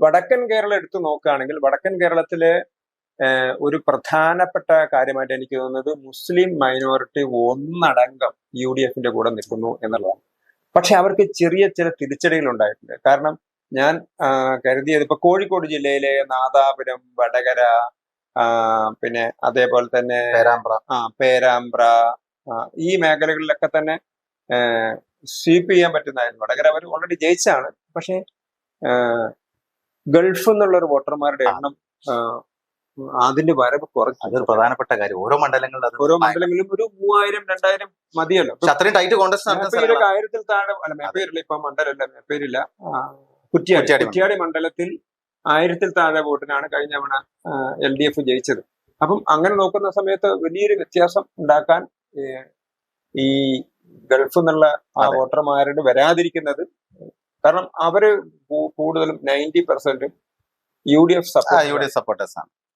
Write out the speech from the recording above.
വടക്കൻ കേരളം എടുത്തു നോക്കുകയാണെങ്കിൽ വടക്കൻ കേരളത്തിലെ ഒരു പ്രധാനപ്പെട്ട കാര്യമായിട്ട് എനിക്ക് തോന്നുന്നത് മുസ്ലിം മൈനോറിറ്റി ഒന്നടങ്കം UDF-ന്റെ കൂടെ നിൽക്കുന്നു എന്നുള്ളതാണ്. പക്ഷെ അവർക്ക് ചെറിയ ചില തിരിച്ചടികൾ ഉണ്ടായിട്ടുണ്ട്. കാരണം ഞാൻ കരുതിയത് ഇപ്പൊ കോഴിക്കോട് ജില്ലയിലെ നാദാപുരം, വടകര, പിന്നെ അതേപോലെ തന്നെ പേരാമ്പ്ര ഈ മേഖലകളിലൊക്കെ തന്നെ സ്വീപ്പ് ചെയ്യാൻ പറ്റുന്നതായിരുന്നു. വടകര അവർ ഓൾറെഡി ജയിച്ചാണ്. പക്ഷെ ഗൾഫ് എന്നുള്ള ഒരു വോട്ടർമാരുടെ എണ്ണം അതിന്റെ വരവ് കുറച്ച്. അതൊരു പ്രധാനപ്പെട്ട കാര്യം. ഓരോ മണ്ഡലങ്ങളിലും ഒരു 3000-2000 മതിയല്ലോ. അത്രയും ടൈറ്റ് കോൺടെസ്റ്റ് 1000-ൽ താഴെ അല്ല, മേപ്പേരില്ല, ഇപ്പൊ മണ്ഡലമല്ല, മേപ്പേരില്ല, കുറ്റ്യാടി മണ്ഡലത്തിൽ 1000-ൽ താഴെ വോട്ടിനാണ് കഴിഞ്ഞ തവണ LDF ജയിച്ചത്. അപ്പം അങ്ങനെ നോക്കുന്ന സമയത്ത് വലിയൊരു വ്യത്യാസം ഉണ്ടാക്കാൻ ഈ ഗൾഫ് എന്നുള്ള ആ വോട്ടർമാരോട് വരാതിരിക്കുന്നത്, കാരണം അവര് കൂടുതലും 90% UDF സപ്പോർട്ടേഴ്സ് ആണ്.